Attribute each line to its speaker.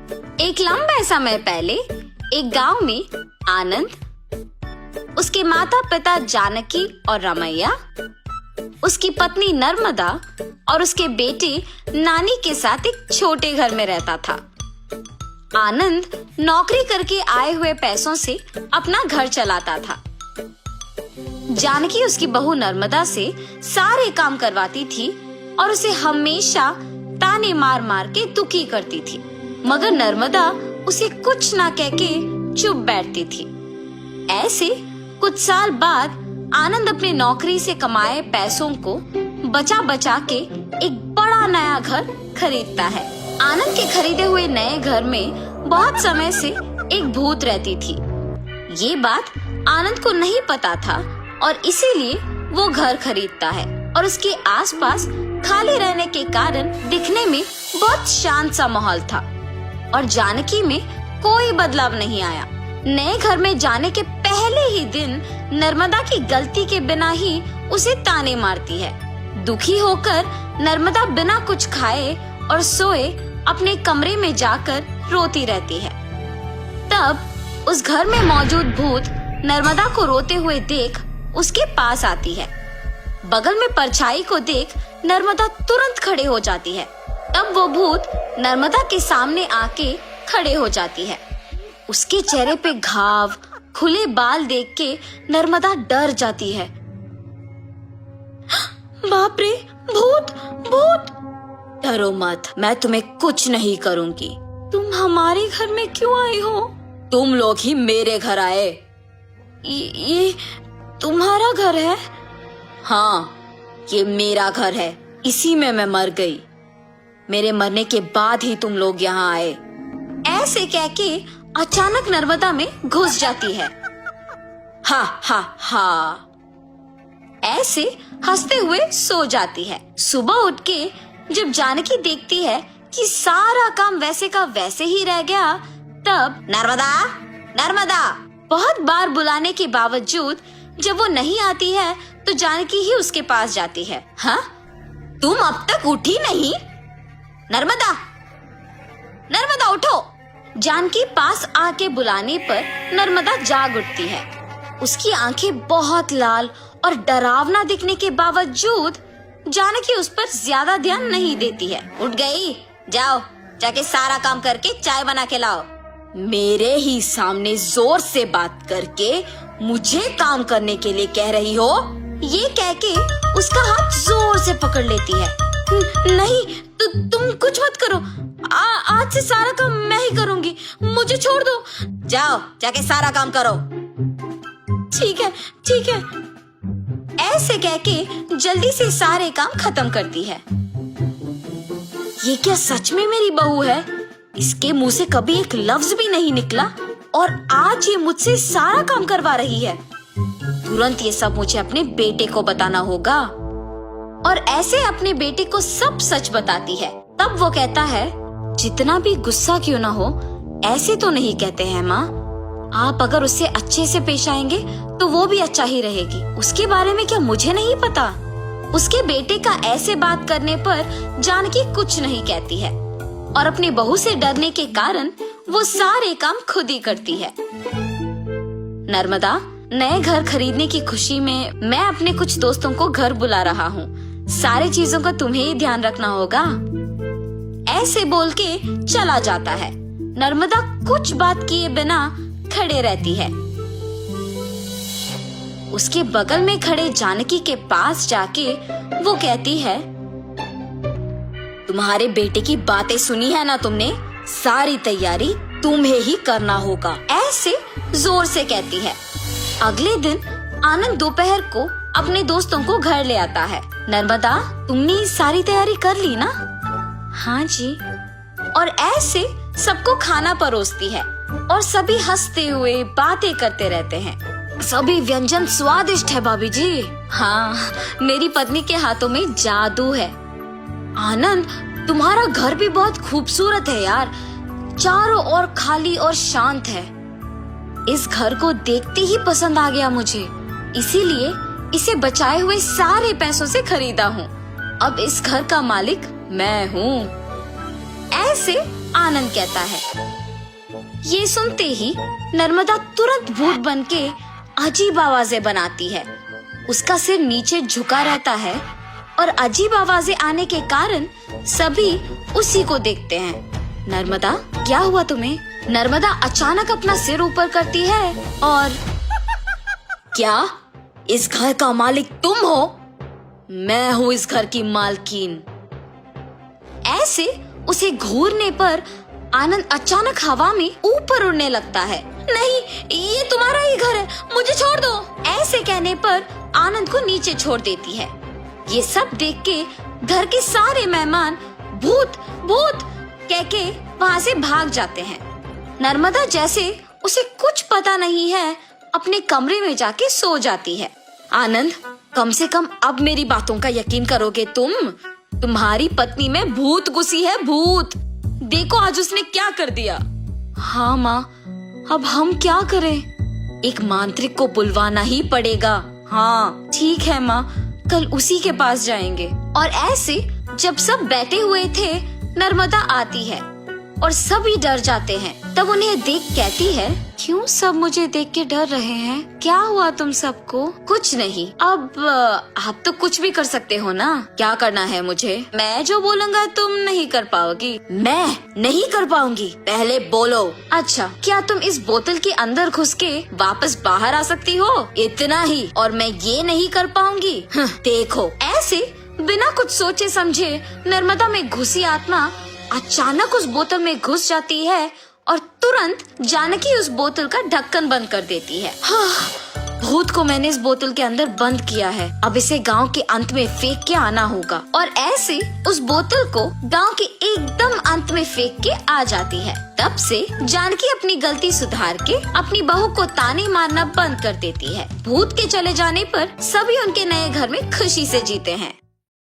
Speaker 1: एक लंबे समय पहले एक गांव में आनंद, उसके माता पिता जानकी और रमैया, उसकी पत्नी नर्मदा और उसके बेटे नानी के साथ एक छोटे घर में रहता था। आनंद नौकरी करके आए हुए पैसों से अपना घर चलाता था। जानकी उसकी बहू नर्मदा से सारे काम करवाती थी और उसे हमेशा ताने मार मार के दुखी करती थी, मगर नर्मदा उसे कुछ ना कह के चुप बैठती थी। ऐसे कुछ साल बाद आनंद अपने नौकरी से कमाए पैसों को बचा बचा के एक बड़ा नया घर खरीदता है। आनंद के खरीदे हुए नए घर में बहुत समय से एक भूत रहती थी। ये बात आनंद को नहीं पता था और इसीलिए वो घर खरीदता है और उसके आसपास खाली रहने के कारण दिखने में बहुत शांत सा माहौल था और जानकी में कोई बदलाव नहीं आया। नए घर में जाने के पहले ही दिन नर्मदा की गलती के बिना ही उसे ताने मारती है। दुखी होकर नर्मदा बिना कुछ खाए और सोए अपने कमरे में जाकर रोती रहती है। तब उस घर में मौजूद भूत नर्मदा को रोते हुए देख उसके पास आती है। बगल में परछाई को देख नर्मदा तुरंत खड़े हो जाती है। तब वो भूत नर्मदा के सामने आके खड़े हो जाती है। उसके चेहरे पे घाव, खुले बाल देख के नर्मदा डर जाती है। बाप रे, भूत भूत! डरो मत, मैं तुम्हें कुछ नहीं करूंगी। तुम हमारे घर में क्यों आई हो? तुम लोग ही मेरे घर आए। ये तुम्हारा घर है? हाँ, ये मेरा घर है। इसी में मैं मर गई। मेरे मरने के बाद ही तुम लोग यहाँ आए। ऐसे कह के अचानक नर्मदा में घुस जाती है। हा हा हा! ऐसे हंसते हुए सो जाती है। सुबह उठ के जब जानकी देखती है कि सारा काम वैसे का वैसे ही रह गया, तब नर्मदा नर्मदा बहुत बार बुलाने के बावजूद जब वो नहीं आती है तो जानकी ही उसके पास जाती है। हाँ, तुम अब तक उठी नहीं? नर्मदा नर्मदा उठो! जानकी पास आके बुलाने पर नर्मदा जाग उठती है। उसकी आंखें बहुत लाल और डरावना दिखने के बावजूद जानकी उस पर ज्यादा ध्यान नहीं देती है। उठ गई? जाओ, जाके सारा काम करके चाय बना के लाओ। मेरे ही सामने जोर से बात करके मुझे काम करने के लिए कह रही हो? ये कह के उसका हाथ जोर से पकड़ लेती है। नहीं, तुम कुछ मत करो। आज से सारा काम मैं ही करूंगी, मुझे छोड़ दो। जाओ, जाके सारा काम करो। ठीक है, ठीक है। ऐसे कह के जल्दी से सारे काम खत्म करती है। ये क्या सच में मेरी बहू है? इसके मुंह से कभी एक लफ्ज भी नहीं निकला और आज ये मुझसे सारा काम करवा रही है। तुरंत ये सब मुझे अपने बेटे को बताना होगा। और ऐसे अपने बेटे को सब सच बताती है। तब वो कहता है, जितना भी गुस्सा क्यों ना हो, ऐसे तो नहीं कहते हैं माँ। आप अगर उससे अच्छे से पेश आएंगे तो वो भी अच्छा ही रहेगी। उसके बारे में क्या मुझे नहीं पता? उसके बेटे का ऐसे बात करने पर जानकी कुछ नहीं कहती है और अपनी बहू से डरने के कारण वो सारे काम खुद ही करती है। नर्मदा, नए घर खरीदने की खुशी में मैं अपने कुछ दोस्तों को घर बुला रहा हूँ। सारी चीजों का तुम्हें ही ध्यान रखना होगा। ऐसे बोल के चला जाता है। नर्मदा कुछ बात किए बिना खड़े रहती है। उसके बगल में खड़े जानकी के पास जाके वो कहती है, तुम्हारे बेटे की बातें सुनी है ना तुमने? सारी तैयारी तुम्हें ही करना होगा। ऐसे जोर से कहती है। अगले दिन आनंद दोपहर को अपने दोस्तों को घर ले आता है। नर्मदा, तुमने सारी तैयारी कर ली ना? हाँ जी। और ऐसे सबको खाना परोसती है और सभी हंसते हुए बातें करते रहते हैं। सभी व्यंजन स्वादिष्ट है भाभी जी। हाँ, मेरी पत्नी के हाथों में जादू है। आनंद, तुम्हारा घर भी बहुत खूबसूरत है यार। चारों ओर खाली और शांत है। इस घर को देखते ही पसंद आ गया मुझे, इसीलिए इसे बचाए हुए सारे पैसों से खरीदा हूँ। अब इस घर का मालिक मैं हूँ। ऐसे आनंद कहता है। ये सुनते ही नर्मदा तुरंत भूत बनके अजीब आवाजें बनाती है। उसका सिर नीचे झुका रहता है और अजीब आवाजें आने के कारण सभी उसी को देखते हैं। नर्मदा, क्या हुआ तुम्हें? नर्मदा अचानक अपना सिर ऊपर करती है और क्या इस घर का मालिक तुम हो? मैं हूँ इस घर की मालकिन। ऐसे उसे घूरने पर आनंद अचानक हवा में ऊपर उड़ने लगता है। नहीं, ये तुम्हारा ही घर है, मुझे छोड़ दो। ऐसे कहने पर आनंद को नीचे छोड़ देती है। ये सब देख के घर के सारे मेहमान भूत भूत कह के वहाँ से भाग जाते हैं। नर्मदा जैसे उसे कुछ पता नहीं है अपने कमरे में जाके सो जाती है। आनंद, कम से कम अब मेरी बातों का यकीन करोगे तुम? तुम्हारी पत्नी में भूत घुसी है, भूत। देखो आज उसने क्या कर दिया। हाँ माँ, अब हम क्या करें? एक मांत्रिक को बुलवाना ही पड़ेगा। हाँ ठीक है माँ, कल उसी के पास जाएंगे। और ऐसे जब सब बैठे हुए थे, नर्मदा आती है और सभी डर जाते हैं। तब उन्हें देख कहती है, क्यों सब मुझे देख के डर रहे हैं? क्या हुआ तुम सबको? कुछ नहीं। अब आप तो कुछ भी कर सकते हो ना। क्या करना है मुझे? मैं जो बोलूँगा तुम नहीं कर पाओगी। मैं नहीं कर पाऊंगी? पहले बोलो। अच्छा, क्या तुम इस बोतल के अंदर घुस के वापस बाहर आ सकती हो? इतना ही, और मैं ये नहीं कर पाऊंगी? देखो। ऐसे बिना कुछ सोचे समझे नर्मदा में घुसी आत्मा अचानक उस बोतल में घुस जाती है और तुरंत जानकी उस बोतल का ढक्कन बंद कर देती है। भूत को मैंने इस बोतल के अंदर बंद किया है, अब इसे गांव के अंत में फेंक के आना होगा। और ऐसे उस बोतल को गांव के एकदम अंत में फेंक के आ जाती है। तब से जानकी अपनी गलती सुधार के अपनी बहू को ताने मारना बंद कर देती है। भूत के चले जाने पर सभी उनके नए घर में खुशी से जीते हैं।